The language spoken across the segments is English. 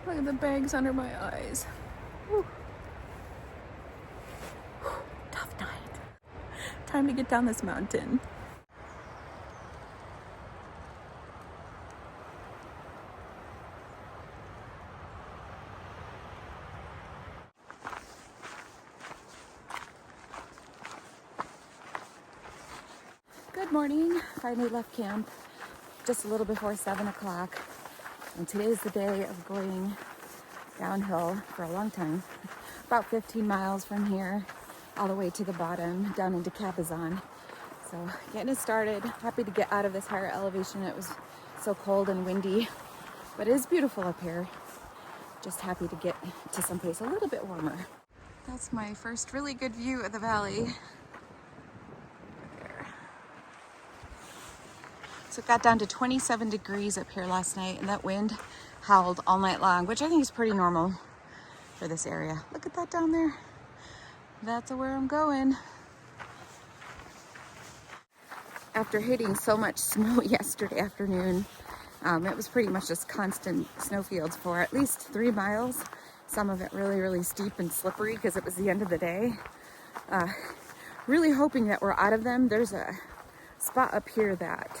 Look at the bags under my eyes. Whew. Tough night. Time to get down this mountain. Good morning. Finally left camp just a little before 7 o'clock. And today's the day of going downhill for a long time. About 15 miles from here, all the way to the bottom, down into Cabazon. So getting it started. Happy to get out of this higher elevation. It was so cold and windy, but it is beautiful up here. Just happy to get to someplace a little bit warmer. That's my first really good view of the valley. So it got down to 27 degrees up here last night, and that wind howled all night long, which I think is pretty normal for this area. Look at that down there. That's where I'm going. After hitting so much snow yesterday afternoon, it was pretty much just constant snowfields for at least 3 miles. Some of it really, really steep and slippery because it was the end of the day. Really hoping that we're out of them. There's a spot up here that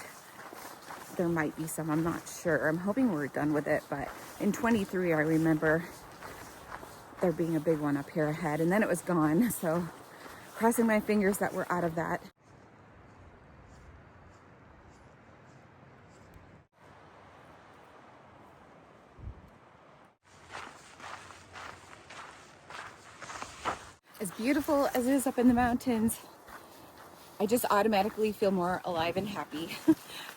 there might be some, I'm not sure. I'm hoping we're done with it, but in 23 I remember there being a big one up here ahead, and then it was gone. So crossing my fingers that we're out of that. As beautiful as it is up in the mountains, I just automatically feel more alive and happy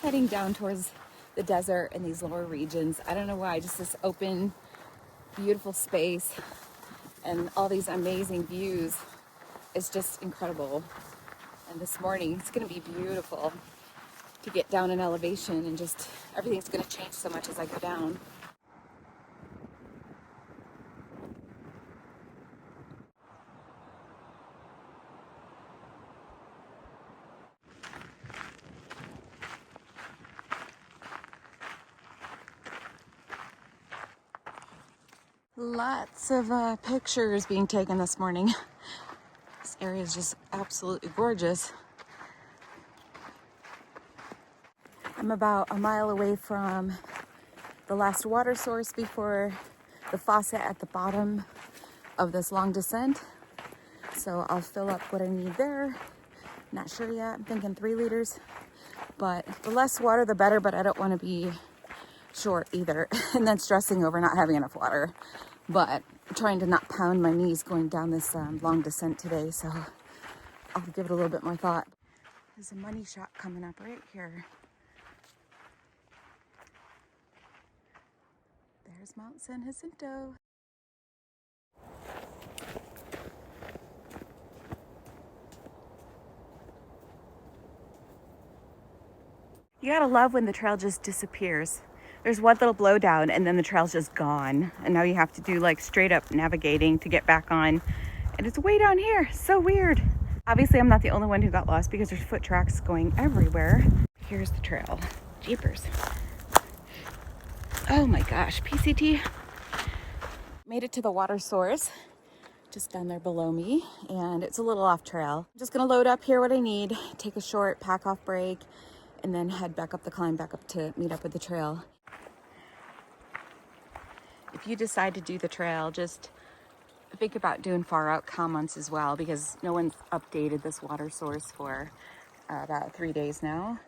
heading down towards the desert and these lower regions. I don't know why, just this open, beautiful space and all these amazing views is just incredible. And this morning, it's gonna be beautiful to get down in elevation, and just everything's gonna change so much as I go down. Lots of pictures being taken this morning. This area is just absolutely gorgeous. I'm about a mile away from the last water source before the faucet at the bottom of this long descent. So I'll fill up what I need there. Not sure yet. I'm thinking 3 liters. But the less water, the better, but I don't want to be short either and then stressing over not having enough water. But I'm trying to not pound my knees going down this long descent today, so I'll give it a little bit more thought. There's a money shot coming up right here. There's Mount San Jacinto. You gotta love when the trail just disappears. There's one little blowdown and then the trail's just gone. And now you have to do like straight up navigating to get back on. And it's way down here. So weird. Obviously, I'm not the only one who got lost because there's foot tracks going everywhere. Here's the trail. Jeepers. Oh my gosh, PCT. Made it to the water source just down there below me. And it's a little off trail. I'm just gonna load up here what I need, take a short pack off break, and then head back up the climb back up to meet up with the trail. If you decide to do the trail, just think about doing far out comments as well, because no one's updated this water source for about 3 days now.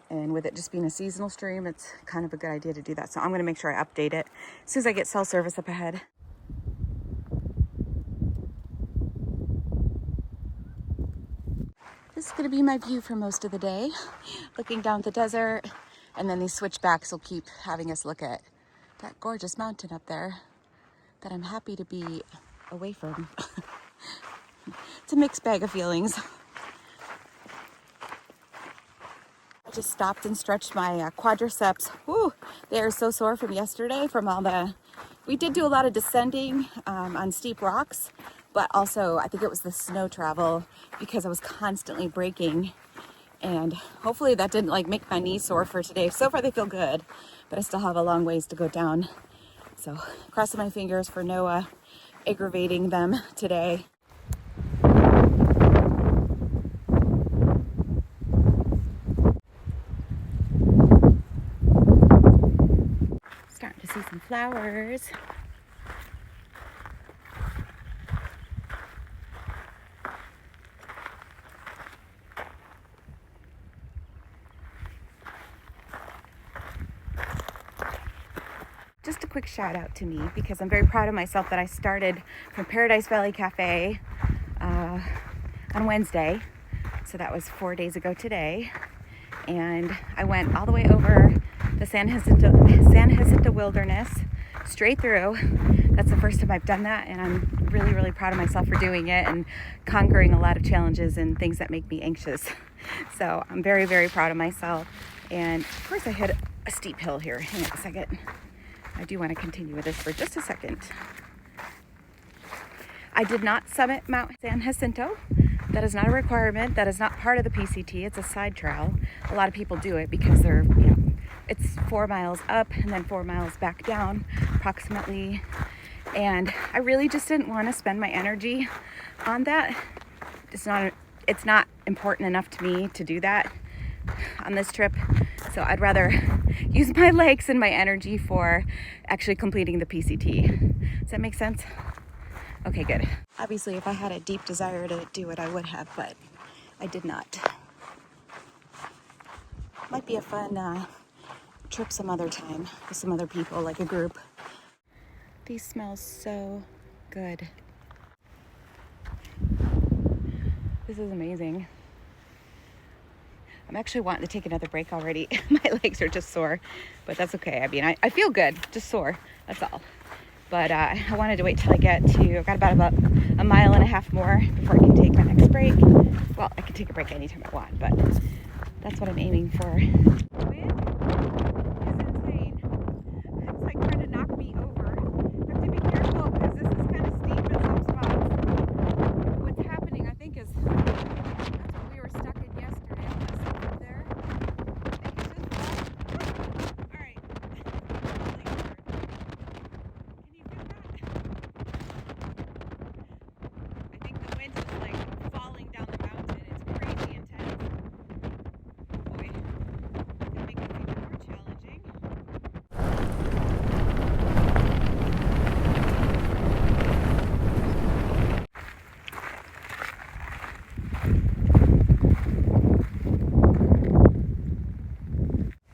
And with it just being a seasonal stream, it's kind of a good idea to do that. So I'm gonna make sure I update it as soon as I get cell service up ahead. This is gonna be my view for most of the day, looking down at the desert, and then these switchbacks will keep having us look at that gorgeous mountain up there that I'm happy to be away from. It's a mixed bag of feelings. I just stopped and stretched my quadriceps. Whew, they are so sore from yesterday from all the, we did do a lot of descending on steep rocks, but also I think it was the snow travel because I was constantly braking And hopefully that didn't like make my knees sore for today. So far they feel good, but I still have a long ways to go down. So crossing my fingers for no aggravating them today. Starting to see some flowers. Just a quick shout out to me because I'm very proud of myself that I started from Paradise Valley Cafe on Wednesday. So that was 4 days ago today. And I went all the way over the San Jacinto Wilderness, straight through. That's the first time I've done that, and I'm really, really proud of myself for doing it and conquering a lot of challenges and things that make me anxious. So I'm very, very proud of myself. And of course I hit a steep hill here. Hang on a second. I do want to continue with this for just a second. I did not summit Mount San Jacinto. That is not a requirement. That is not part of the PCT. It's a side trail. A lot of people do it because they're, it's 4 miles up and then 4 miles back down approximately. And I really just didn't want to spend my energy on that. It's not important enough to me to do that on this trip. So I'd rather use my legs and my energy for actually completing the PCT. Does that make sense? Okay, good. Obviously, if I had a deep desire to do it, I would have, but I did not. Might be a fun trip some other time with some other people, like a group. These smell so good. This is amazing. I'm actually wanting to take another break already. My legs are just sore, but that's okay. I mean, I feel good, just sore, that's all. But I wanted to wait till I get to, I've got about a mile and a half more before I can take my next break. Well, I can take a break anytime I want, but that's what I'm aiming for. The wind is insane. It's like trying to knock me over. I have to be careful because this is kind of steep in some spots. What's happening, I think, is that's what we were stuck in yesterday. I'm gonna sit up there. I think it's just fall. All right. I think the wind is like falling down the mountain. It's crazy intense. Boy, it's gonna make this even more challenging.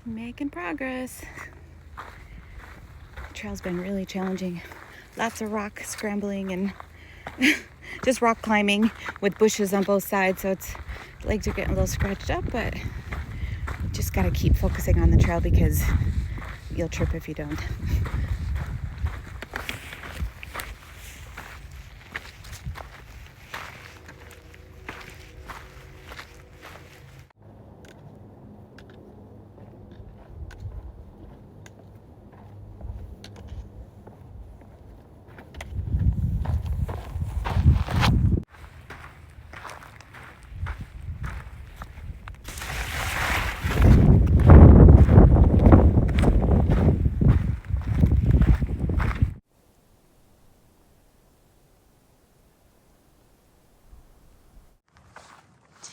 Making progress. The trail's been really challenging. Lots of rock scrambling and just rock climbing with bushes on both sides, so legs are getting a little scratched up, but just gotta keep focusing on the trail because you'll trip if you don't.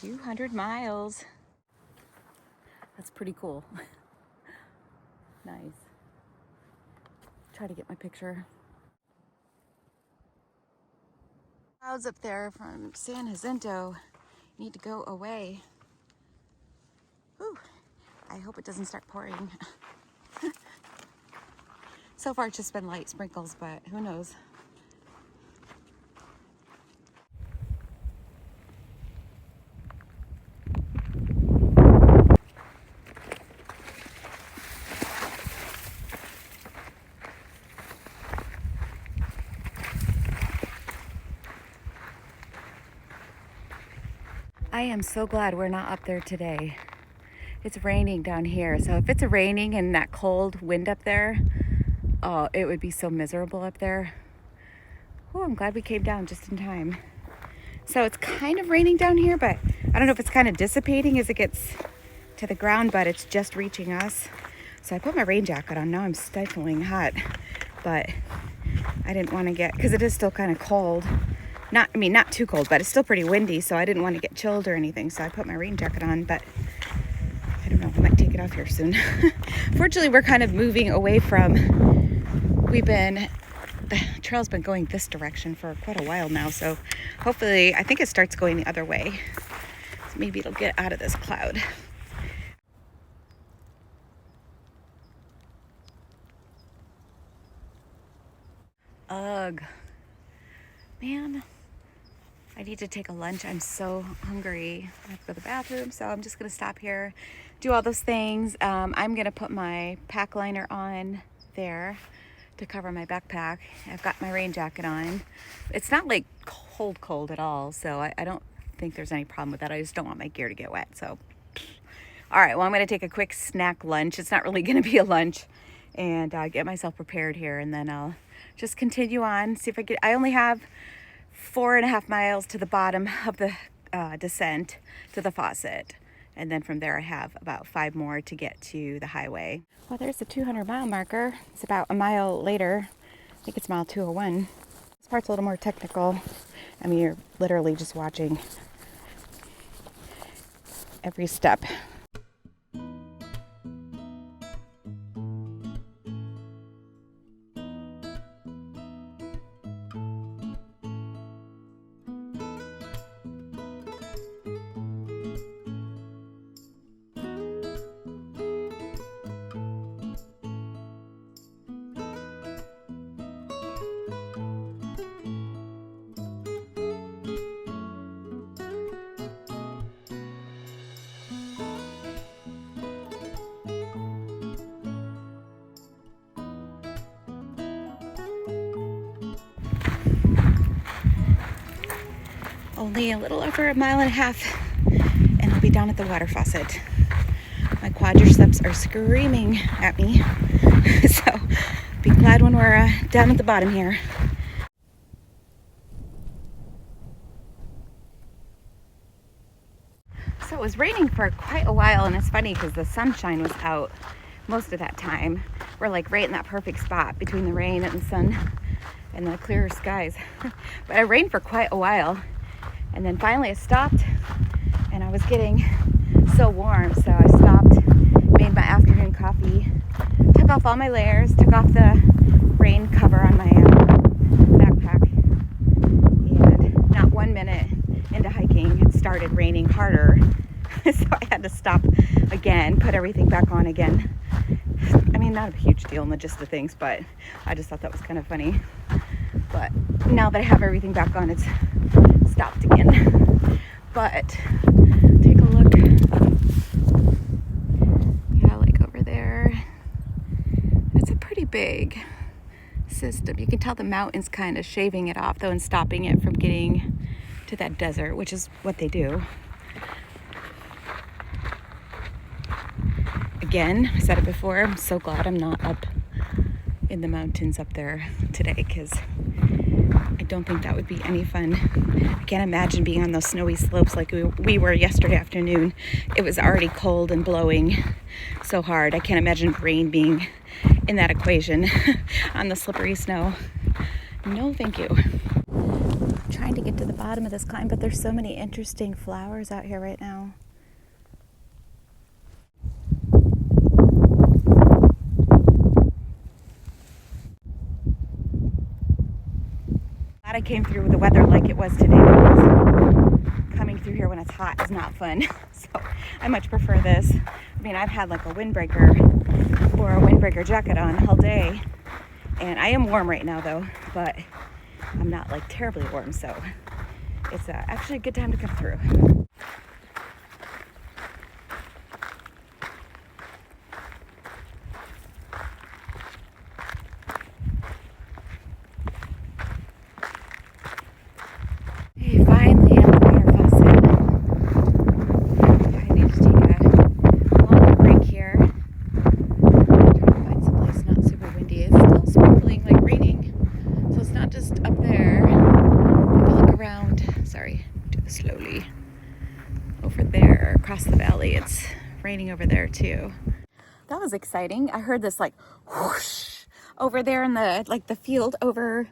$200 miles. That's pretty cool. Nice. Try to get my picture. Clouds up there from San Jacinto need to go away. Whew. I hope it doesn't start pouring. So far it's just been light sprinkles, but who knows? I am so glad we're not up there today. It's raining down here, so if it's raining and that cold wind up there, oh, it would be so miserable up there. Oh, I'm glad we came down just in time. So it's kind of raining down here, but I don't know if it's kind of dissipating as it gets to the ground, but it's just reaching us. So I put my rain jacket on. Now I'm stifling hot, but I didn't want to get, because it is still kind of cold. Not too cold, but it's still pretty windy, so I didn't want to get chilled or anything. So I put my rain jacket on, but I don't know, I might take it off here soon. Fortunately, we're kind of moving away from, the trail's been going this direction for quite a while now, so hopefully, I think it starts going the other way. So maybe it'll get out of this cloud. Ugh. Man, I need to take a lunch. I'm so hungry. I have to go to the bathroom, so I'm just gonna stop here, do all those things. I'm gonna put my pack liner on there to cover my backpack. I've got my rain jacket on. It's not like cold at all, so I don't think there's any problem with that. I just don't want my gear to get wet, so. All right, well, I'm gonna take a quick snack lunch. It's not really gonna be a lunch, and get myself prepared here, and then I'll just continue on, see if I only have 4.5 miles to the bottom of the descent to the faucet. And then from there I have about 5 more to get to the highway. Well, there's the 200-mile marker. It's about a mile later. I think it's mile 201. This part's a little more technical. I mean, you're literally just watching every step. Only a little over 1.5 miles, and I'll be down at the water faucet. My quadriceps are screaming at me, so be glad when we're down at the bottom here. So it was raining for quite a while, and it's funny because the sunshine was out most of that time. We're like right in that perfect spot between the rain and the sun and the clearer skies. But it rained for quite a while. And then finally it stopped, and I was getting so warm, so I stopped, made my afternoon coffee, took off all my layers, took off the rain cover on my backpack, and not 1 minute into hiking, it started raining harder, so I had to stop again, put everything back on again. I mean, not a huge deal in the gist of things, but I just thought that was kind of funny. But now that I have everything back on, it's stopped again. But take a look. Yeah, like over there. It's a pretty big system. You can tell the mountains kind of shaving it off though and stopping it from getting to that desert, which is what they do. Again, I said it before, I'm so glad I'm not up in the mountains up there today, because I don't think that would be any fun. I can't imagine being on those snowy slopes like we were yesterday afternoon. It was already cold and blowing so hard. I can't imagine rain being in that equation on the slippery snow. No, thank you. I'm trying to get to the bottom of this climb, but there's so many interesting flowers out here right now. I came through with the weather like it was today, because coming through here when it's hot is not fun. So I much prefer this. I mean, I've had like a windbreaker or a windbreaker jacket on all day, and I am warm right now though, but I'm not like terribly warm, so it's actually a good time to come through. Finally at the water faucet. I need to take a longer break here. Trying to find someplace not super windy. It's still sprinkling, like raining. So it's not just up there. If I look around, sorry, do this slowly. Hopefully it's raining over there too. That was exciting. I heard this like whoosh over there in the like the field over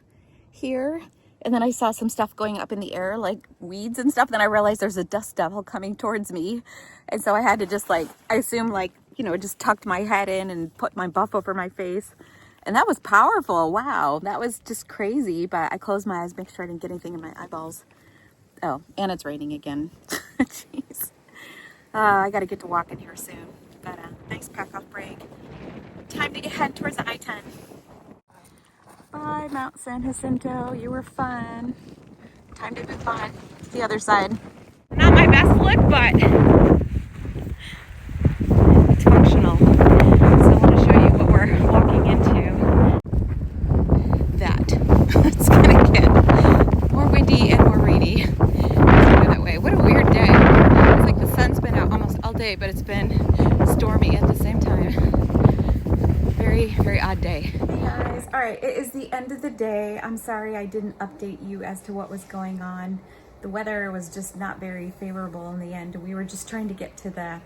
here. And then I saw some stuff going up in the air, like weeds and stuff. Then I realized there's a dust devil coming towards me. And so I had to just like, I assume like, you know, just tucked my head in and put my buff over my face. And that was powerful. Wow. That was just crazy. But I closed my eyes, make sure I didn't get anything in my eyeballs. Oh, and it's raining again. Jeez. I got to get to walking here soon. But nice pack off break. Time to head towards the I-10. Bye, Mount San Jacinto. You were fun. Time to move on to the other side. Not my best look, but it's functional. So I want to show you what we're walking into. That. It's gonna get more windy and more rainy. Let's go that way. What a weird day. It's like the sun's been out almost all day, but it's been stormy at the same time. Very, very odd day. Hey guys, all right, it is the end of the day. I'm sorry I didn't update you as to what was going on. The weather was just not very favorable in the end. We were just trying to get to the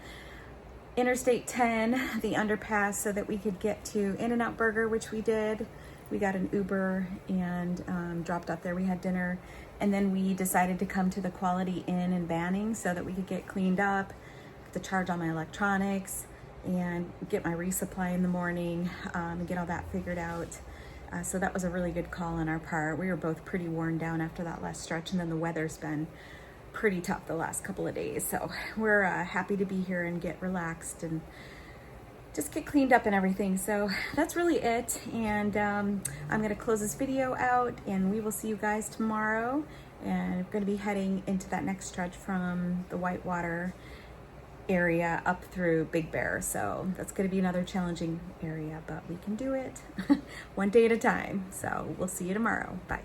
Interstate 10, the underpass, so that we could get to In-N-Out Burger, which we did. We got an Uber and dropped off there. We had dinner, and then we decided to come to the Quality Inn in Banning so that we could get cleaned up, to charge all my electronics, and get my resupply in the morning, and get all that figured out. So that was a really good call on our part. We were both pretty worn down after that last stretch, and then the weather's been pretty tough the last couple of days. So we're happy to be here and get relaxed and just get cleaned up and everything. So that's really it. And I'm gonna close this video out, and we will see you guys tomorrow. And we're gonna be heading into that next stretch from the Whitewater area up through Big Bear. So that's going to be another challenging area, but we can do it one day at a time. So we'll see you tomorrow. Bye.